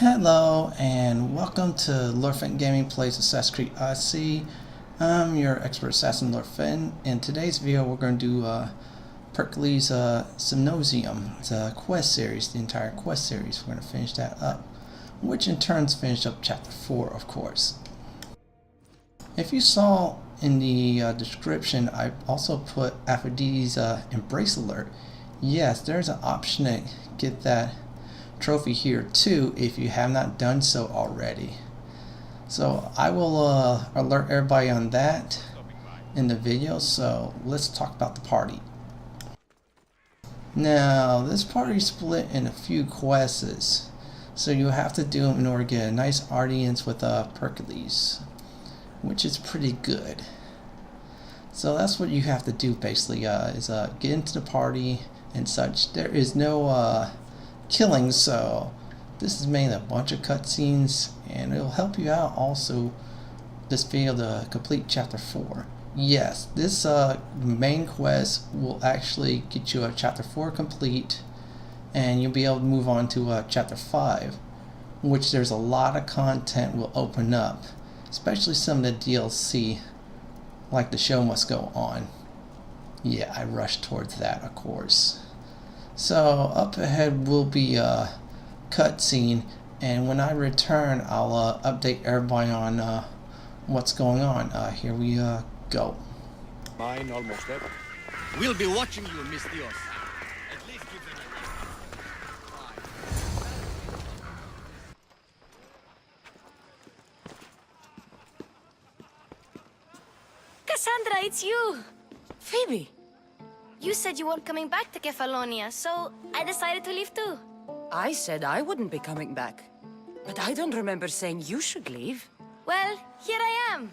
Hello and welcome to Lord Fenton Gaming plays Assassin's Creed Odyssey. I'm your expert assassin Lord Fenton. In today's video we're going to do Perikles Symposium. It's a quest series, the entire quest series. We're going to finish that up, which in turn finished up chapter 4 of course. If you saw in the description, I also put Aphrodite's embrace alert. Yes, there's an option to get that trophy here too if you have not done so already. So I will alert everybody on that in the video. So let's talk about the party. Now this party is split in a few quests, so you have to do them in order to get a nice audience with Perikles, which is pretty good. So that's what you have to do basically, is get into the party and such. There is no killing, so this is mainly a bunch of cutscenes, and it'll help you out also this video to complete chapter 4. Yes, this main quest will actually get you a chapter 4 complete, and you'll be able to move on to chapter 5, which there's a lot of content will open up, especially some of the DLC like the show must go on. Yeah, I rushed towards that of course. So up ahead will be a cutscene, and when I return I'll update everybody on what's going on. Here we go. Mine almost dead. We'll be watching you, Miss Dios. At least give them a Cassandra, it's you! Phoebe, You said you weren't coming back to Kefalonia, so I decided to leave too. I said I wouldn't be coming back. But I don't remember saying you should leave. Well, here I am.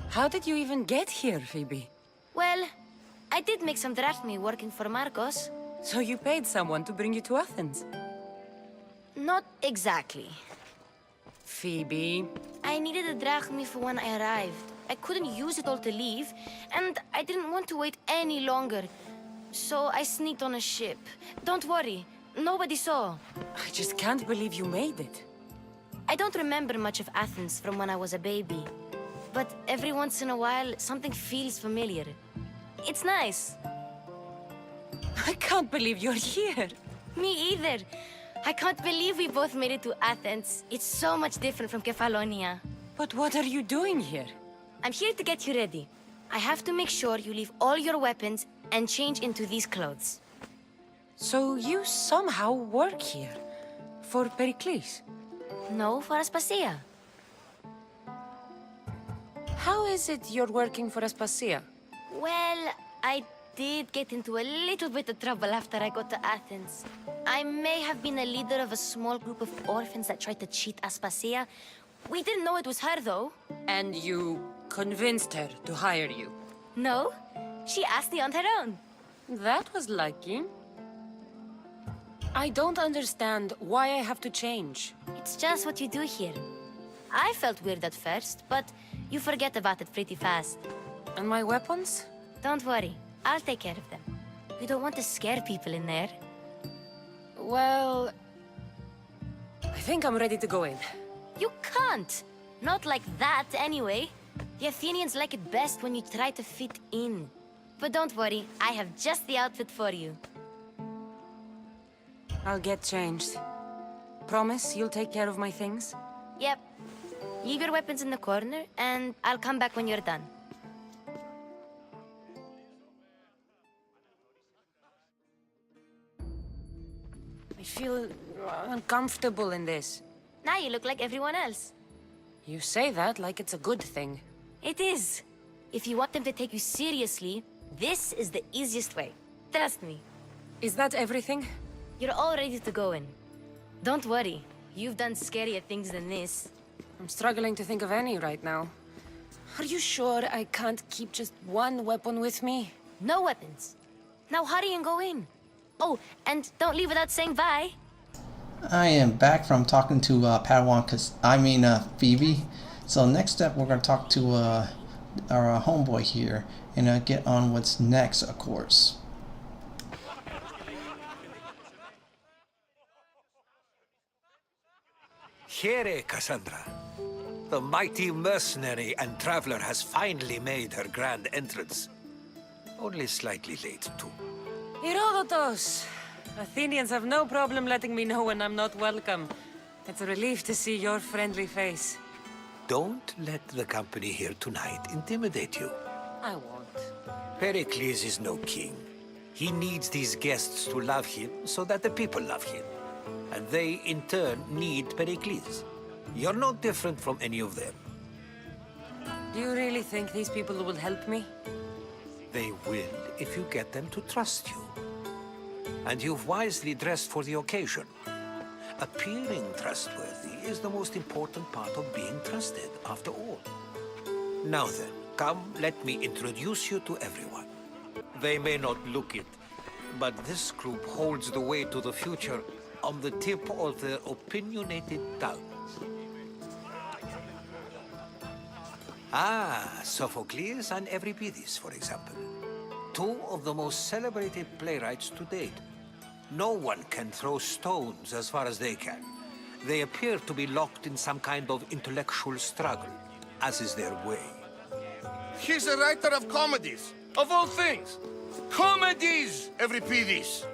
How did you even get here, Phoebe? Well, I did make some drachmi working for Marcos. So you paid someone to bring you to Athens? Not exactly. Phoebe... I needed a drachmi for when I arrived. I couldn't use it all to leave, and I didn't want to wait any longer. So I sneaked on a ship. Don't worry, nobody saw. I just can't believe you made it. I don't remember much of Athens from when I was a baby. But every once in a while, something feels familiar. It's nice. I can't believe you're here. Me either. I can't believe we both made it to Athens. It's so much different from Kefalonia. But what are you doing here? I'm here to get you ready. I have to make sure you leave all your weapons and change into these clothes. So you somehow work here? For Perikles? No, for Aspasia. How is it you're working for Aspasia? Well, I did get into a little bit of trouble after I got to Athens. I may have been a leader of a small group of orphans that tried to cheat Aspasia. We didn't know it was her, though. And you convinced her to hire you? No, she asked me on her own. That was lucky. I don't understand why I have to change. It's just what you do here. I felt weird at first, but you forget about it pretty fast. And my weapons? Don't worry, I'll take care of them. You don't want to scare people in there. Well... I think I'm ready to go in. You can't! Not like that, anyway. The Athenians like it best when you try to fit in. But don't worry, I have just the outfit for you. I'll get changed. Promise you'll take care of my things? Yep. Leave your weapons in the corner, and I'll come back when you're done. I feel uncomfortable in this. Now you look like everyone else. You say that like it's a good thing. It is. If you want them to take you seriously, this is the easiest way. Trust me. Is that everything? You're all ready to go in. Don't worry. You've done scarier things than this. I'm struggling to think of any right now. Are you sure I can't keep just one weapon with me? No weapons. Now hurry and go in. Oh, and don't leave without saying bye. I am back from talking to Padawan, Phoebe. So next step we're going to talk to our homeboy here and get on what's next of course. Here, Cassandra. The mighty mercenary and traveler has finally made her grand entrance. Only slightly late, too. Herodotus! Athenians have no problem letting me know when I'm not welcome. It's a relief to see your friendly face. Don't let the company here tonight intimidate you. I won't. Perikles is no king. He needs these guests to love him so that the people love him. And they, in turn, need Perikles. You're no different from any of them. Do you really think these people will help me? They will if you get them to trust you. And you've wisely dressed for the occasion. Appearing trustworthy is the most important part of being trusted, after all. Now then, come, let me introduce you to everyone. They may not look it, but this group holds the way to the future on the tip of their opinionated tongues. Ah, Sophocles and Euripides, for example. Two of the most celebrated playwrights to date. No one can throw stones as far as they can. They appear to be locked in some kind of intellectual struggle, as is their way. He's a writer of comedies, of all things. Comedies, Euripides.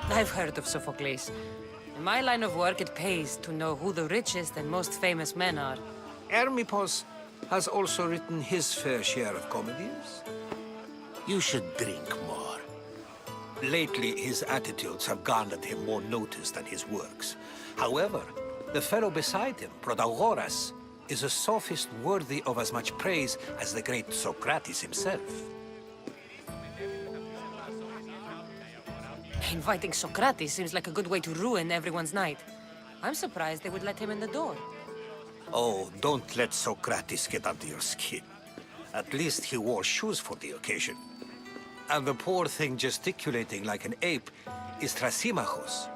I've heard of Sophocles. In my line of work, it pays to know who the richest and most famous men are. Hermippos has also written his fair share of comedies. You should drink more. Lately, his attitudes have garnered him more notice than his works. However, the fellow beside him, Protagoras, is a sophist worthy of as much praise as the great Socrates himself. Inviting Socrates seems like a good way to ruin everyone's night. I'm surprised they would let him in the door. Oh, don't let Socrates get under your skin. At least he wore shoes for the occasion. And the poor thing gesticulating like an ape is Thrasymachos.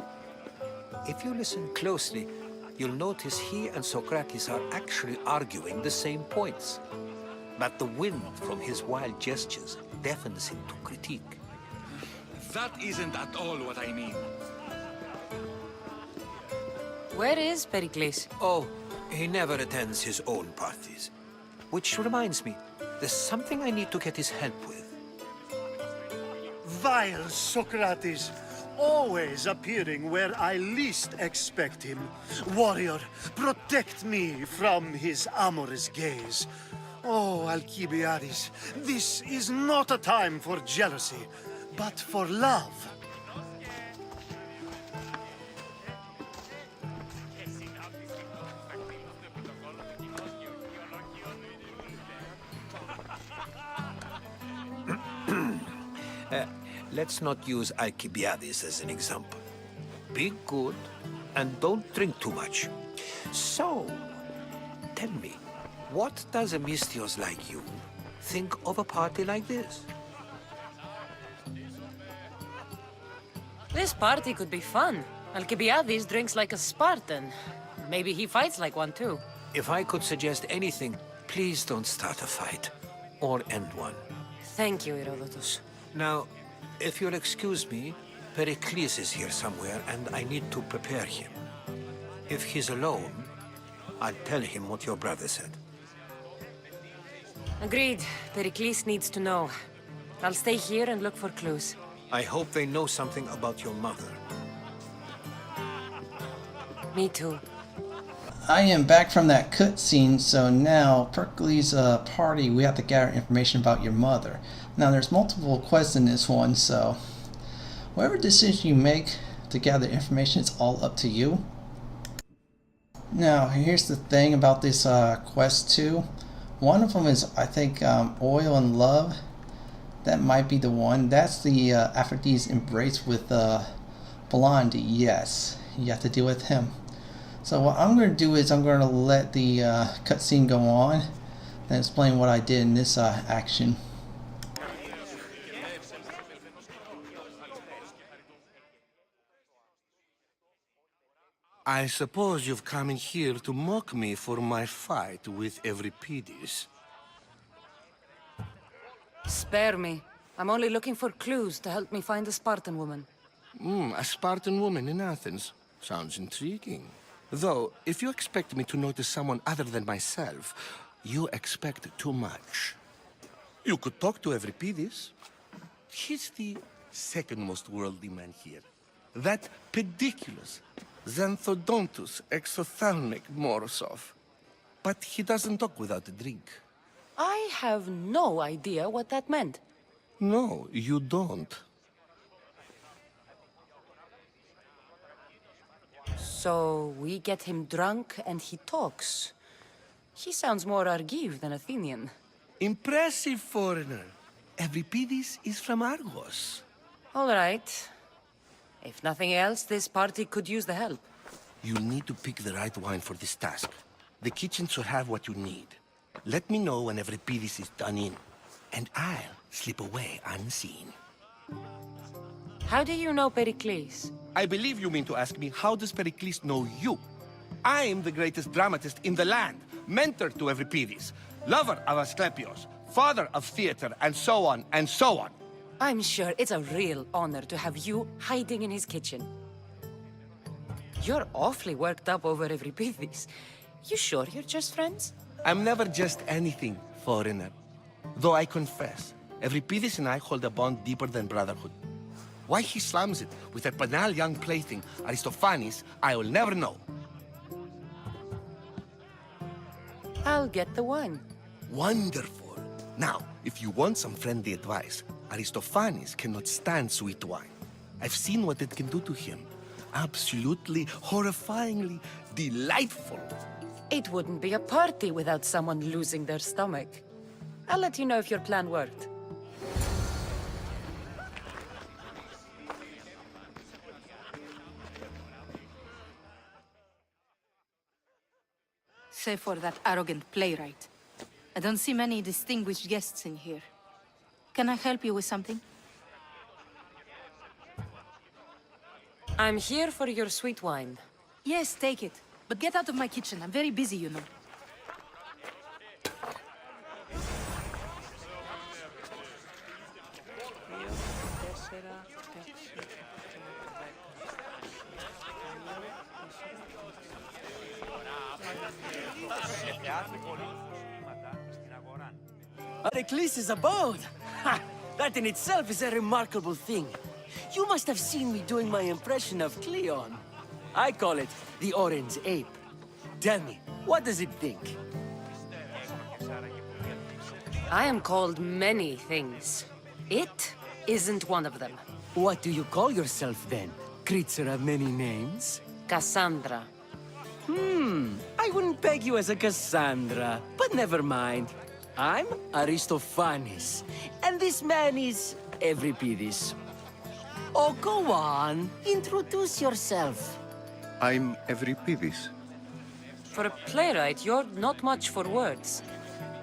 If you listen closely, you'll notice he and Socrates are actually arguing the same points. But the wind from his wild gestures deafens him to critique. That isn't at all what I mean. Where is Perikles? Oh, he never attends his own parties. Which reminds me, there's something I need to get his help with. Vile Socrates, always appearing where I least expect him. Warrior, protect me from his amorous gaze. Oh, Alkibiades, this is not a time for jealousy, but for love. Let's not use Alkibiades as an example. Be good, and don't drink too much. So, tell me, what does a Mystios like you think of a party like this? This party could be fun. Alkibiades drinks like a Spartan. Maybe he fights like one too. If I could suggest anything, please don't start a fight, or end one. Thank you, Herodotus. Now, if you'll excuse me, Perikles is here somewhere, and I need to prepare him. If he's alone, I'll tell him what your brother said. Agreed. Perikles needs to know. I'll stay here and look for clues. I hope they know something about your mother. Me too. I am back from that cutscene, so now Perikles' party, we have to gather information about your mother. Now there's multiple quests in this one, so whatever decision you make to gather information, it's all up to you. Now here's the thing about this quest 2. One of them is, I think, Oil and Love. That might be the one. That's the Aphrodite's embrace with Blondie. Yes, you have to deal with him. So what I'm going to do is I'm going to let the cutscene go on and explain what I did in this action. I suppose you've come in here to mock me for my fight with Euripides. Spare me. I'm only looking for clues to help me find a Spartan woman. A Spartan woman in Athens. Sounds intriguing. Though, if you expect me to notice someone other than myself, you expect too much. You could talk to Euripides. He's the second most worldly man here. That pediculous Xanthodontus exophthalmic Morosov. But he doesn't talk without a drink. I have no idea what that meant. No, you don't. So we get him drunk and he talks. He sounds more Argive than Athenian. Impressive, foreigner. Euripides is from Argos. All right. If nothing else, this party could use the help. You'll need to pick the right wine for this task. The kitchen should have what you need. Let me know when Euripides is done in, and I'll slip away unseen. How do you know Perikles? I believe you mean to ask me, how does Perikles know you? I am the greatest dramatist in the land, mentor to Euripides, lover of Asclepios, father of theater, and so on, and so on. I'm sure it's a real honor to have you hiding in his kitchen. You're awfully worked up over Euripides. You sure you're just friends? I'm never just anything, foreigner. Though I confess, Euripides and I hold a bond deeper than brotherhood. Why he slams it with a banal young plaything, Aristophanes, I will never know. I'll get the wine. Wonderful. Now, if you want some friendly advice, Aristophanes cannot stand sweet wine. I've seen what it can do to him. Absolutely, horrifyingly delightful. It wouldn't be a party without someone losing their stomach. I'll let you know if your plan worked. Save for that arrogant playwright. I don't see many distinguished guests in here. Can I help you with something? I'm here for your sweet wine. Yes, take it. But get out of my kitchen. I'm very busy, you know. Perikles' abode! Ha! That in itself is a remarkable thing. You must have seen me doing my impression of Cleon. I call it the Orange Ape. Tell me, what does it think? I am called many things. It isn't one of them. What do you call yourself then? Creature of many names? Cassandra. I wouldn't peg you as a Cassandra, but never mind. I'm Aristophanes, and this man is Euripides. Oh, go on. Introduce yourself. I'm Euripides. For a playwright, you're not much for words.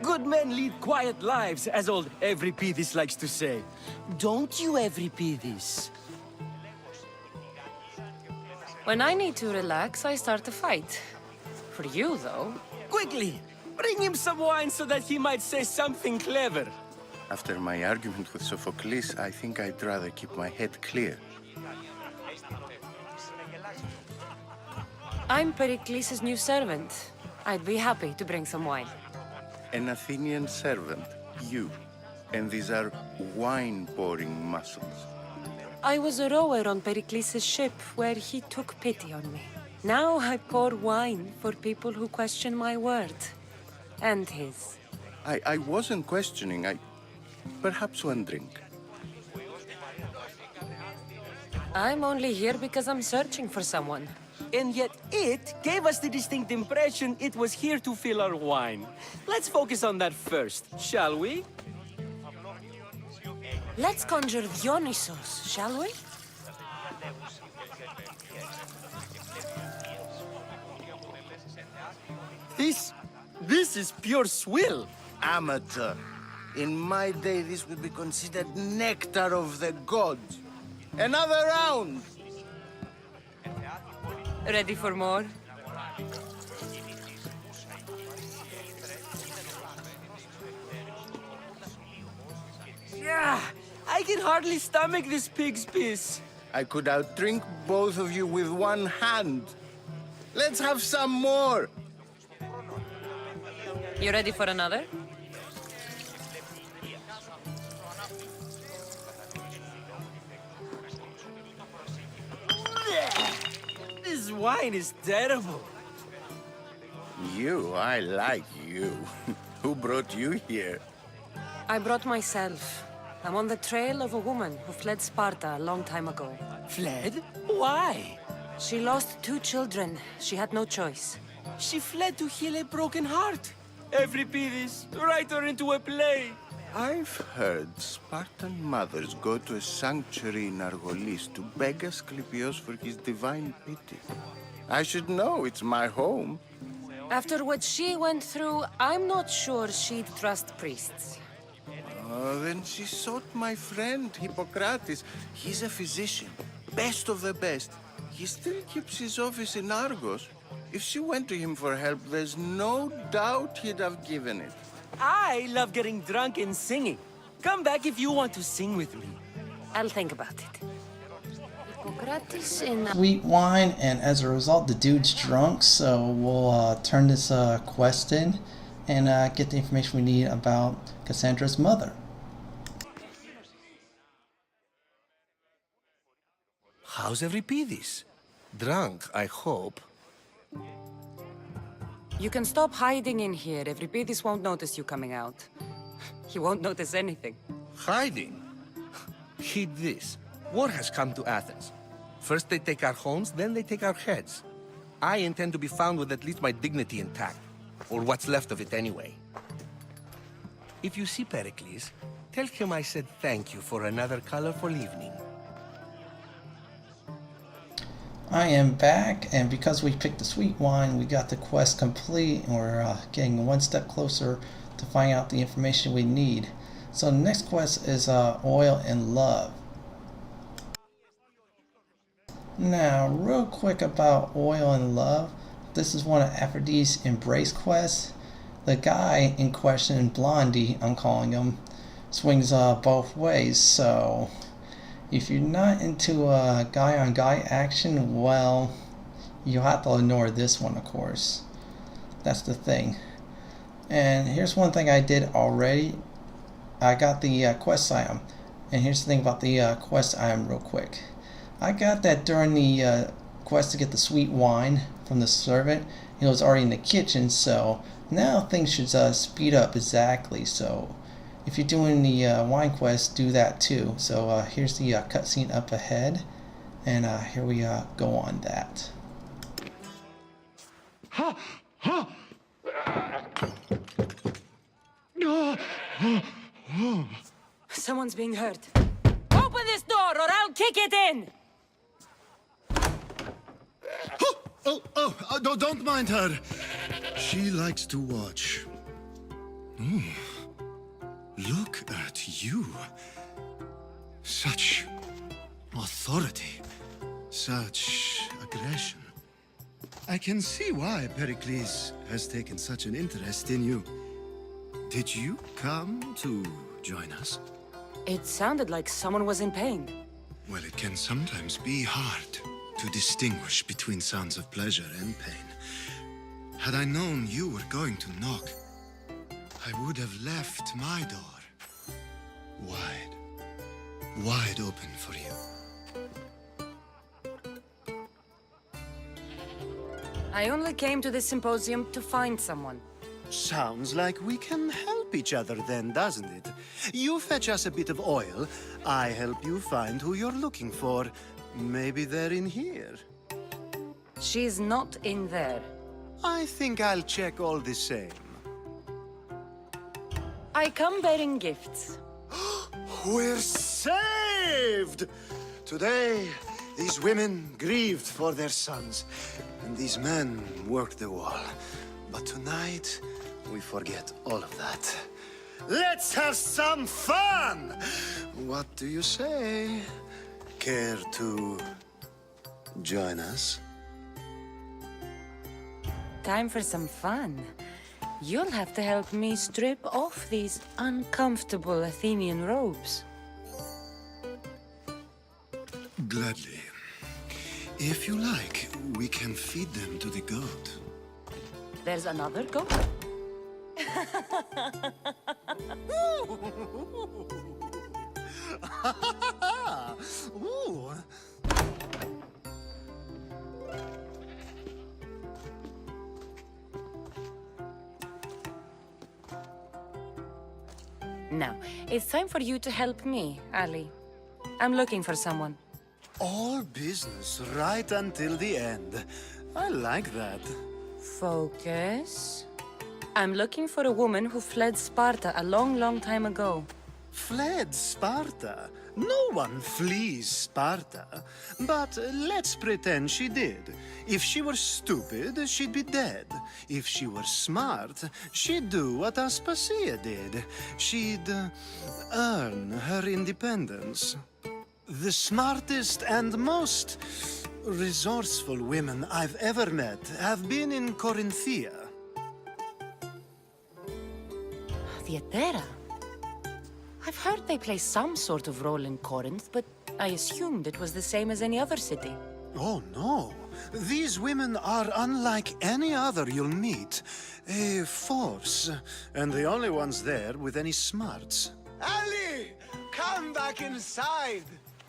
Good men lead quiet lives, as old Euripides likes to say. Don't you, Euripides? When I need to relax, I start a fight. For you, though... Quickly! Bring him some wine so that he might say something clever. After my argument with Sophocles, I think I'd rather keep my head clear. I'm Perikles' new servant. I'd be happy to bring some wine. An Athenian servant, you. And these are wine-pouring muscles. I was a rower on Perikles' ship where he took pity on me. Now I pour wine for people who question my word. And his. I wasn't questioning, perhaps one drink. I'm only here because I'm searching for someone. And yet it gave us the distinct impression it was here to fill our wine. Let's focus on that first, shall we? Let's conjure Dionysos, shall we? This is pure swill. Amateur. In my day, this would be considered nectar of the gods. Another round! Ready for more? Yeah, can hardly stomach this pig's piss. I could outdrink both of you with one hand. Let's have some more. You ready for another? This wine is terrible. I like you. Who brought you here? I brought myself. I'm on the trail of a woman who fled Sparta a long time ago. Fled? Why? She lost 2 children. She had no choice. She fled to heal a broken heart. Euripides, write her into a play. I've heard Spartan mothers go to a sanctuary in Argolis to beg Asclepios for his divine pity. I should know, it's my home. After what she went through, I'm not sure she'd trust priests. Oh, then she sought my friend, Hippocrates. He's a physician, best of the best. He still keeps his office in Argos. If she went to him for help, there's no doubt he'd have given it. I love getting drunk and singing. Come back if you want to sing with me. I'll think about it. Sweet wine, and as a result, the dude's drunk, so we'll turn this quest in and get the information we need about Cassandra's mother. How's Euripides? Drunk, I hope. You can stop hiding in here. Euripides won't notice you coming out. He won't notice anything. Hiding? Heed this. War has come to Athens. First they take our homes, then they take our heads. I intend to be found with at least my dignity intact. Or what's left of it anyway. If you see Perikles, tell him I said thank you for another colorful evening. I am back, and because we picked the sweet wine, we got the quest complete, and we're getting one step closer to find out the information we need. So the next quest is Oil and Love. Now, real quick about Oil and Love. This is one of Aphrodite's embrace quests. The guy in question, Blondie, I'm calling him, swings both ways. So if you're not into guy-on-guy action, well, you'll have to ignore this one, of course. That's the thing. And here's one thing I did already. I got the quest item. And here's the thing about the quest item real quick. I got that during the quest to get the sweet wine from the servant. It was already in the kitchen, so now things should speed up exactly. So if you're doing the wine quest, do that too. So here's the cutscene up ahead, and here we go on that. Someone's being hurt. Open this door or I'll kick it in! Oh, don't mind her. She likes to watch. Look at you. Such authority. Such aggression. I can see why Perikles has taken such an interest in you. Did you come to join us? It sounded like someone was in pain. Well, it can sometimes be hard to distinguish between sounds of pleasure and pain. Had I known you were going to knock, I would have left my door wide open for you. I only came to this symposium to find someone. Sounds like we can help each other then, doesn't it? You fetch us a bit of oil, I help you find who you're looking for. Maybe they're in here. She's not in there. I think I'll check all the same. I come bearing gifts. We're saved! Today, these women grieved for their sons, and these men worked the wall. But tonight, we forget all of that. Let's have some fun! What do you say? Care to join us? Time for some fun. You'll have to help me strip off these uncomfortable Athenian robes. Gladly. If you like, we can feed them to the goat. There's another goat? Ooh. Now, it's time for you to help me, Ali. I'm looking for someone. All business right until the end. I like that. Focus. I'm looking for a woman who fled Sparta a long, long time ago. Fled Sparta? No one flees Sparta. But let's pretend she did. If she were stupid, she'd be dead. If she were smart, she'd do what Aspasia did. She'd earn her independence. The smartest and most resourceful women I've ever met have been in Corinthia. Theatera? I've heard they play some sort of role in Corinth, but I assumed it was the same as any other city. Oh, no. These women are unlike any other you'll meet. A force, and the only ones there with any smarts. Ali! Come back inside!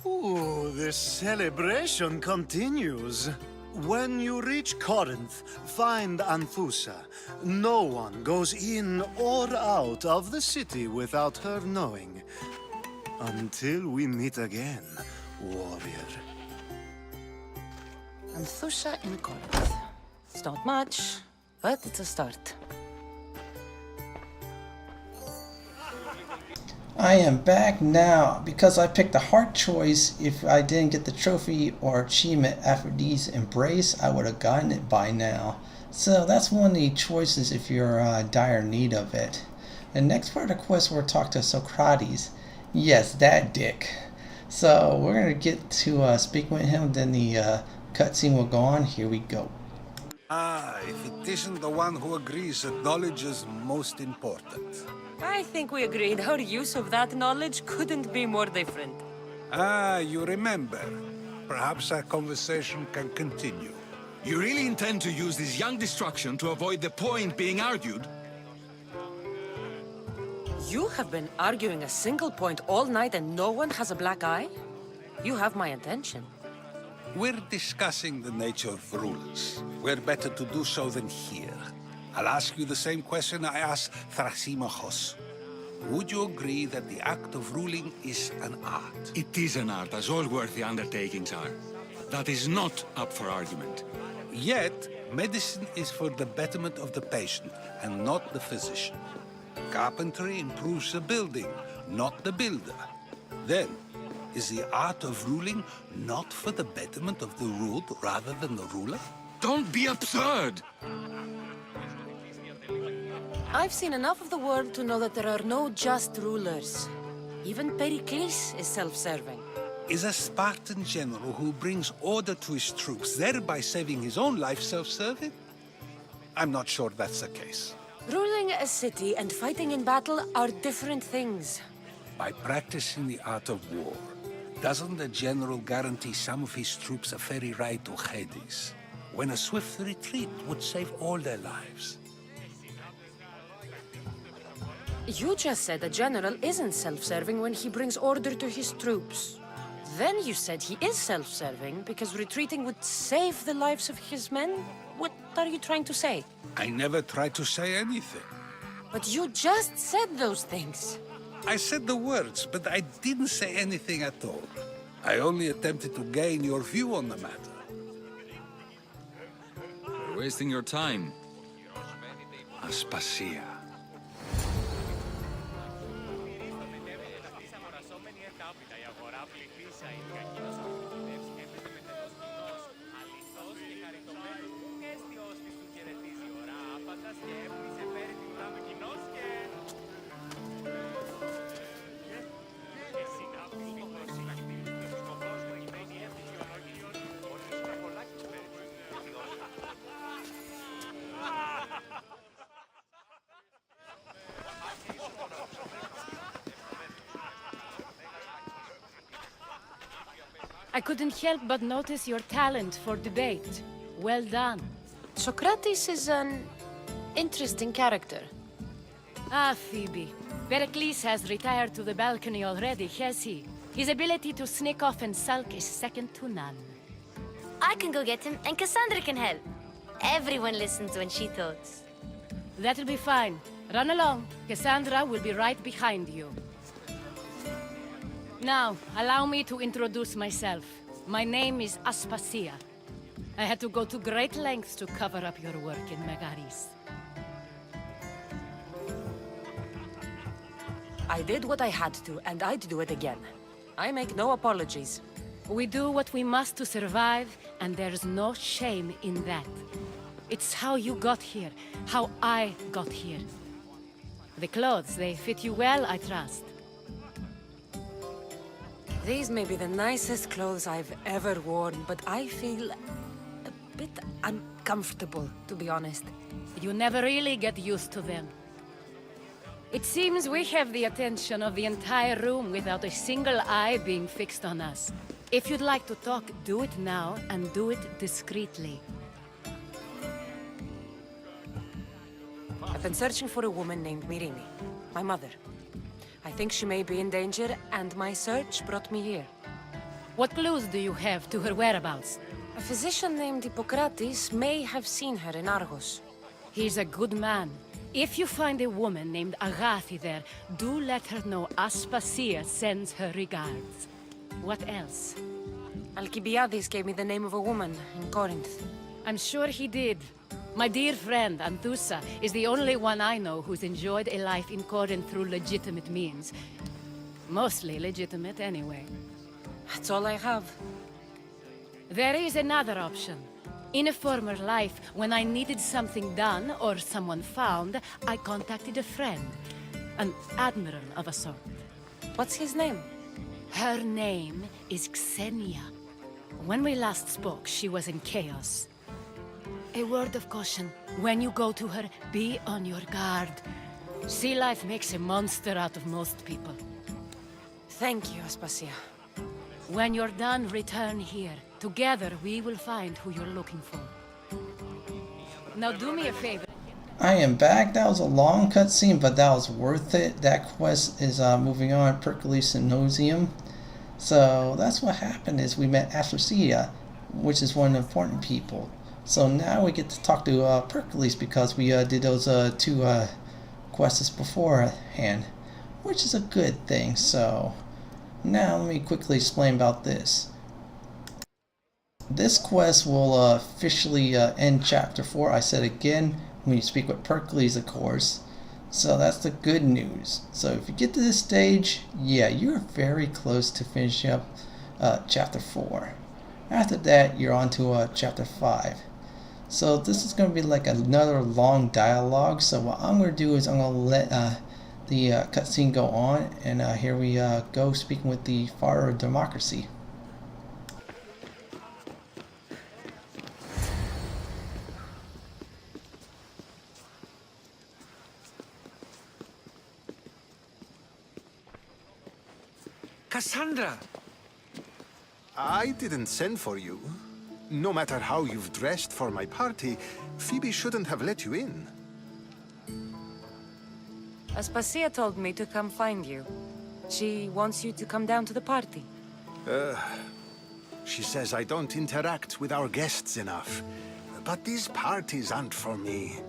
Ooh, the celebration continues. When you reach Corinth, find Anfusa. No one goes in or out of the city without her knowing. Until we meet again, warrior. Anthusha in Corinth. It's not much, but it's a start. I am back now because I picked a hard choice. If I didn't get the trophy or achievement Aphrodite's Embrace, I would have gotten it by now. So that's one of the choices if you're in dire need of it. The next part of the quest, we'll talk to Socrates. Yes, that dick. So we're going to get to speak with him, then the cutscene will go on. Here we go. Ah, if it isn't the one who agrees that knowledge is most important. I think we agreed our use of that knowledge couldn't be more different. Ah, you remember. Perhaps our conversation can continue. You really intend to use this young destruction to avoid the point being argued? You have been arguing a single point all night and no one has a black eye? You have my attention. We're discussing the nature of rules. We're better to do so than here. I'll ask you the same question I asked Thrasymachos. Would you agree that the act of ruling is an art? It is an art, as all worthy undertakings are. That is not up for argument. Yet, medicine is for the betterment of the patient and not the physician. Carpentry improves the building, not the builder. Then, is the art of ruling not for the betterment of the ruled rather than the ruler? Don't be absurd! I've seen enough of the world to know that there are no just rulers. Even Perikles is self-serving. Is a Spartan general who brings order to his troops, thereby saving his own life, self-serving? I'm not sure that's the case. Ruling a city and fighting in battle are different things. By practicing the art of war, doesn't the general guarantee some of his troops a ferry ride to Hades, when a swift retreat would save all their lives? You just said a general isn't self-serving when he brings order to his troops. Then you said he is self-serving because retreating would save the lives of his men? What are you trying to say? I never tried to say anything. But you just said those things. I said the words, but I didn't say anything at all. I only attempted to gain your view on the matter. You're wasting your time. Aspasia. I couldn't help but notice your talent for debate. Well done. Socrates is an interesting character. Ah, Phoebe. Perikles has retired to the balcony already, has he? His ability to sneak off and sulk is second to none. I can go get him, and Cassandra can help. Everyone listens when she talks. That'll be fine. Run along. Cassandra will be right behind you. Now, allow me to introduce myself. My name is Aspasia. I had to go to great lengths to cover up your work in Megaris. I did what I had to, and I'd do it again. I make no apologies. We do what we must to survive, and there's no shame in that. It's how you got here, how I got here. The clothes, they fit you well, I trust. These may be the nicest clothes I've ever worn, but I feel a bit uncomfortable, to be honest. You never really get used to them. It seems we have the attention of the entire room without a single eye being fixed on us. If you'd like to talk, do it now, and do it discreetly. I've been searching for a woman named Myrimi, my mother. I think she may be in danger, and my search brought me here. What clues do you have to her whereabouts? A physician named Hippocrates may have seen her in Argos. He's a good man. If you find a woman named Agathi there, do let her know Aspasia sends her regards. What else? Alkibiades gave me the name of a woman in Corinth. I'm sure he did. My dear friend, Anthusa, is the only one I know who's enjoyed a life in Corinth through legitimate means. Mostly legitimate, anyway. That's all I have. There is another option. In a former life, when I needed something done or someone found, I contacted a friend. An admiral of a sort. What's his name? Her name is Xenia. When we last spoke, she was in chaos. A word of caution. When you go to her, be on your guard. Sea life makes a monster out of most people. Thank you, Aspasia. When you're done, return here. Together, we will find who you're looking for. Now do me a favor. I am back. That was a long cutscene, but that was worth it. That quest is moving on, Perikle Symposium. So that's what happened is we met Aphrodite, which is one of the important people. So now we get to talk to Perikles because we did those two quests beforehand, which is a good thing. So now let me quickly explain about this. This quest will officially end Chapter 4. I said again, when you speak with Perikles, of course. So that's the good news. So if you get to this stage, yeah, you're very close to finishing up Chapter 4. After that, you're on to Chapter 5. So this is going to be like another long dialogue. So what I'm going to do is I'm going to let the cutscene go on. And here we go speaking with the father of democracy. Cassandra! I didn't send for you. No matter how you've dressed for my party, Phoebe shouldn't have let you in. Aspasia told me to come find you. She wants you to come down to the party. She says I don't interact with our guests enough. But these parties aren't for me.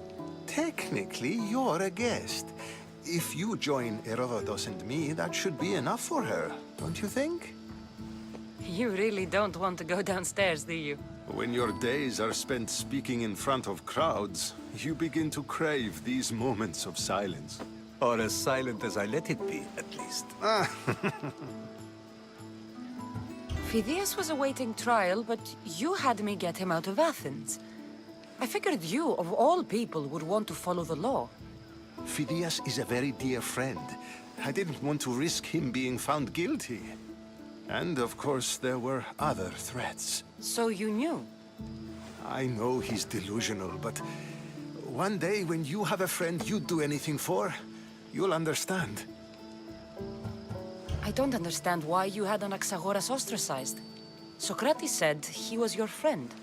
Technically, you're a guest. If you join Herodotus and me, that should be enough for her, don't you think? You really don't want to go downstairs, do you? When your days are spent speaking in front of crowds, you begin to crave these moments of silence. Or as silent as I let it be, at least. Phidias was awaiting trial, but you had me get him out of Athens. I figured you, of all people, would want to follow the law. Phidias is a very dear friend. I didn't want to risk him being found guilty. And of course, there were other threats. So you knew? I know he's delusional, but one day when you have a friend you'd do anything for, you'll understand. I don't understand why you had Anaxagoras ostracized. Socrates said he was your friend.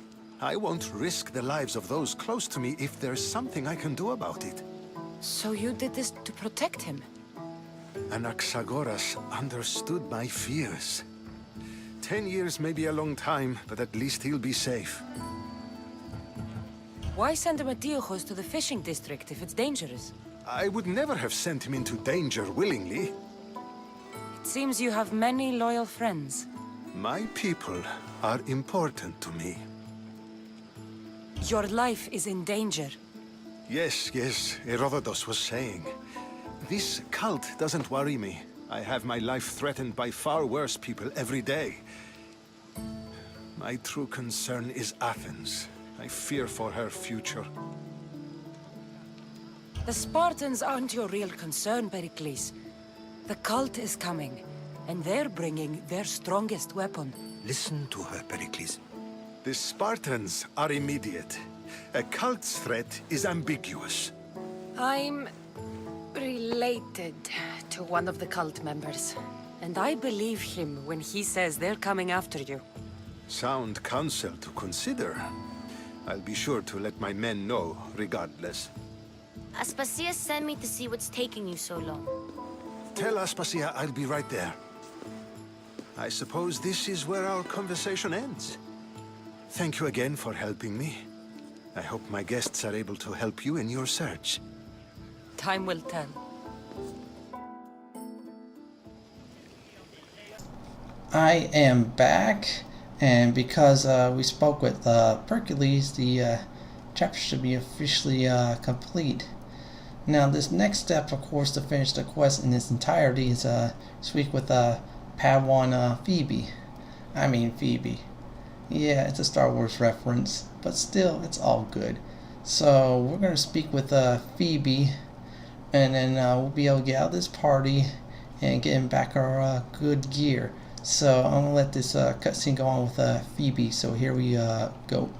I won't risk the lives of those close to me if there's something I can do about it. So you did this to protect him? Anaxagoras understood my fears. 10 years may be a long time, but at least he'll be safe. Why send Metiochos to the fishing district if it's dangerous? I would never have sent him into danger willingly. It seems you have many loyal friends. My people are important to me. Your life is in danger. Yes, Herodotus was saying. This cult doesn't worry me. I have my life threatened by far worse people every day. My true concern is Athens. I fear for her future. The Spartans aren't your real concern, Perikles. The cult is coming, and they're bringing their strongest weapon. Listen to her, Perikles. The Spartans are immediate. A cult's threat is ambiguous. I'm related to one of the cult members, and I believe him when he says they're coming after you. Sound counsel to consider. I'll be sure to let my men know, regardless. Aspasia sent me to see what's taking you so long. Tell Aspasia I'll be right there. I suppose this is where our conversation ends. Thank you again for helping me. I hope my guests are able to help you in your search. Time will tell. I am back, and because we spoke with Perikles, the chapter should be officially complete. Now, this next step, of course, to finish the quest in its entirety is speak with Padawan Phoebe. I mean Phoebe. Yeah, it's a Star Wars reference, but still, it's all good. So, we're going to speak with Phoebe, and then we'll be able to get out of this party and get back our good gear. So, I'm going to let this cutscene go on with Phoebe, so here we go.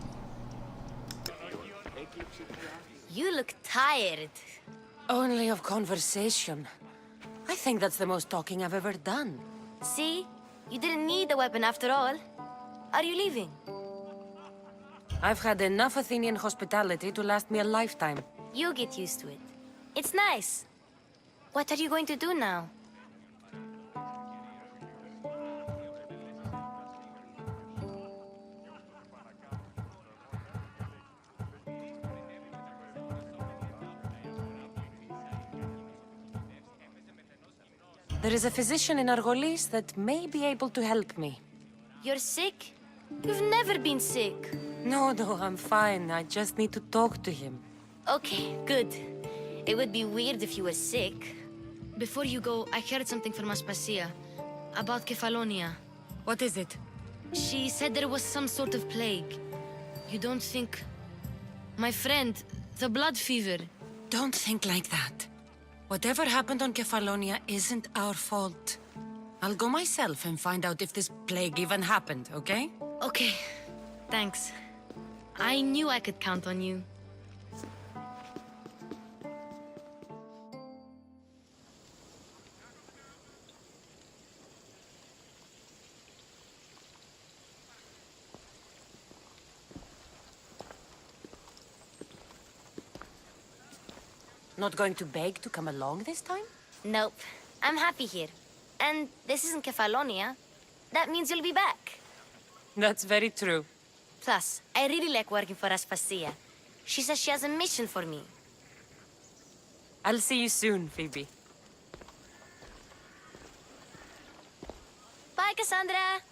You look tired. Only of conversation. I think that's the most talking I've ever done. See? You didn't need the weapon after all. Are you leaving? I've had enough Athenian hospitality to last me a lifetime. You'll get used to it. It's nice. What are you going to do now? There is a physician in Argolis that may be able to help me. You're sick? You've never been sick. No, I'm fine. I just need to talk to him. Okay, good. It would be weird if you were sick. Before you go, I heard something from Aspasia about Kefalonia. What is it? She said there was some sort of plague. You don't think... My friend, the blood fever. Don't think like that. Whatever happened on Kefalonia isn't our fault. I'll go myself and find out if this plague even happened, okay? Okay, thanks. I knew I could count on you. Not going to beg to come along this time? Nope. I'm happy here. And this isn't Kefalonia. That means you'll be back. That's very true. Plus, I really like working for Aspasia. She says she has a mission for me. I'll see you soon, Phoebe. Bye, Cassandra!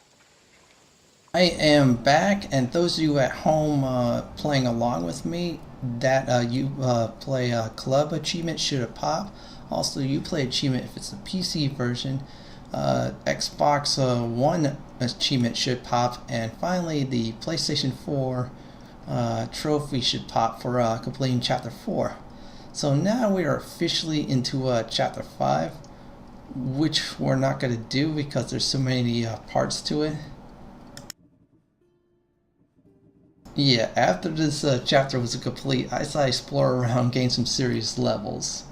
I am back, and those of you at home playing along with me, that Uplay club achievement should have popped. Also, Uplay achievement if it's the PC version. Xbox One achievement should pop, and finally the PlayStation 4 trophy should pop for completing Chapter 4. So now we are officially into Chapter 5, which we're not going to do because there's so many parts to it. Yeah, after this chapter was complete, I decided to explore around, gain some serious levels.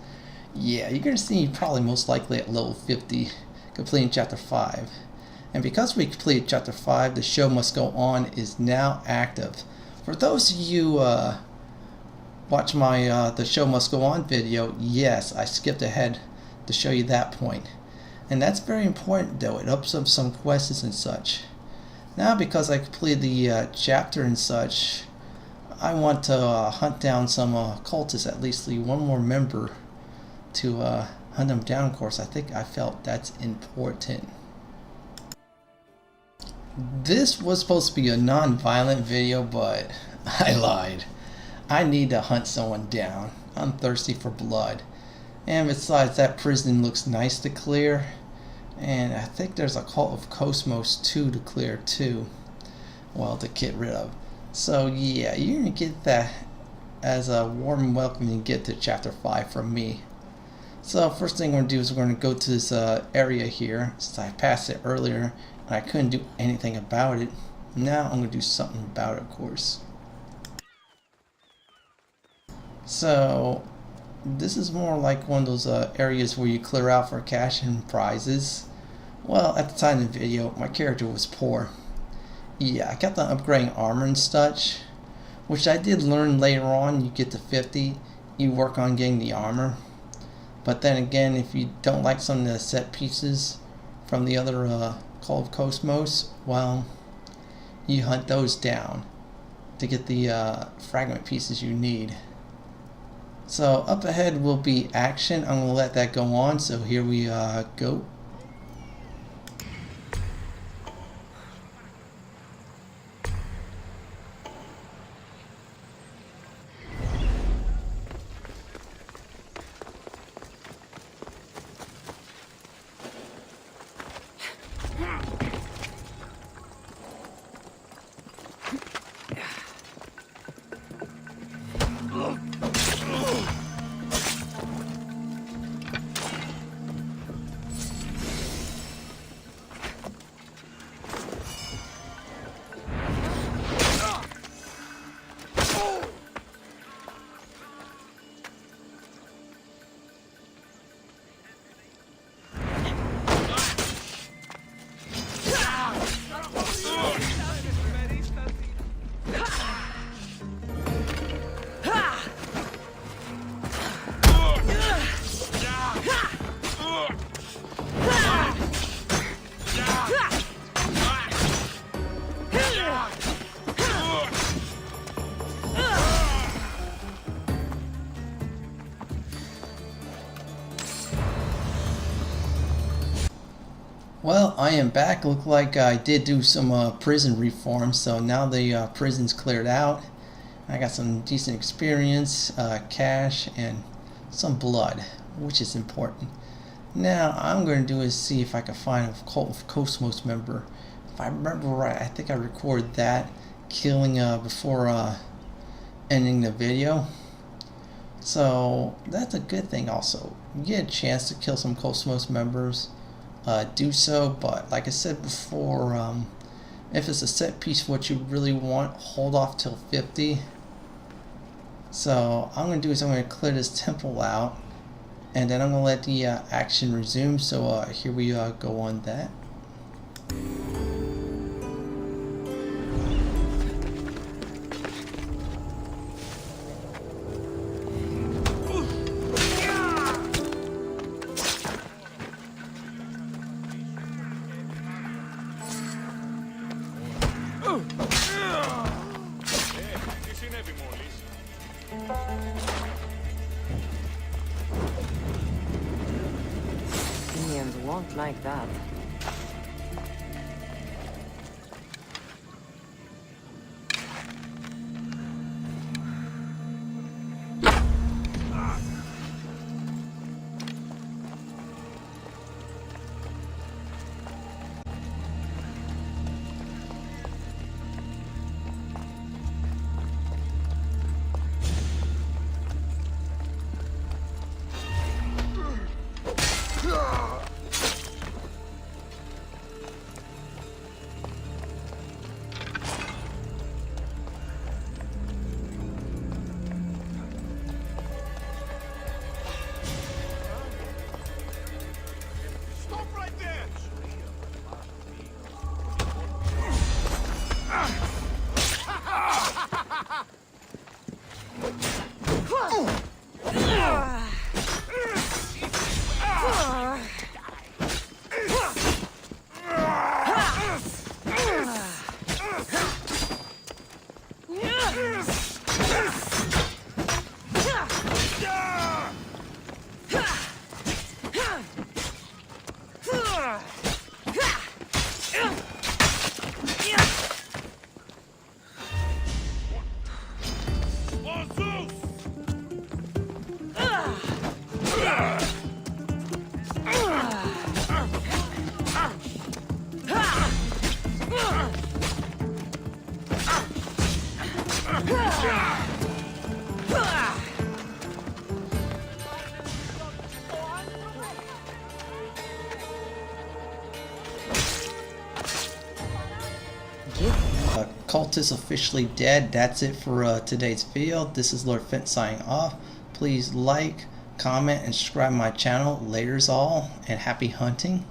Yeah, you're going to see me probably most likely at level 50, completing Chapter 5. And because we completed Chapter 5, the show must go on is now active. For those of you watch my the show must go on video, yes, I skipped ahead to show you that point. And that's very important though, it opens up some quests and such. Now because I completed the chapter and such, I want to hunt down some cultists, at least one more member to hunt them down. Of course, I think I felt that's important. This was supposed to be a non-violent video, but I lied. I need to hunt someone down. I'm thirsty for blood. And besides, that prison looks nice to clear. And I think there's a Cult of Cosmos 2 to clear too. Well, to get rid of. So yeah, you're going to get that as a warm welcome you get to Chapter 5 from me. So first thing we're going to do is we're going to go to this area here. Since I passed it earlier and I couldn't do anything about it. Now I'm going to do something about it, of course. So this is more like one of those areas where you clear out for cash and prizes. Well, at the time of the video, my character was poor. Yeah, I kept on upgrading armor and such, which I did learn later on. You get to 50, you work on getting the armor. But then again, if you don't like some of the set pieces from the other Cult of Cosmos, well, you hunt those down to get the fragment pieces you need. So up ahead will be action. I'm going to let that go on, so here we go. Well, I am back. Look like I did do some prison reform, so now the prison's cleared out. I got some decent experience, cash, and some blood, which is important. Now, I'm going to do is see if I can find a Cult of Cosmos member. If I remember right, I think I recorded that killing before ending the video. So, that's a good thing also. You get a chance to kill some Cosmos members. Do so, but like I said before, if it's a set piece what you really want, hold off till 50. So I'm going to do is I'm going to clear this temple out, and then I'm going to let the action resume. So here we go on that. Indians won't like that. cultist officially dead. That's it for today's video. This is Lord Fenton signing off. Please like, comment, and subscribe my channel. Laters all, and happy hunting.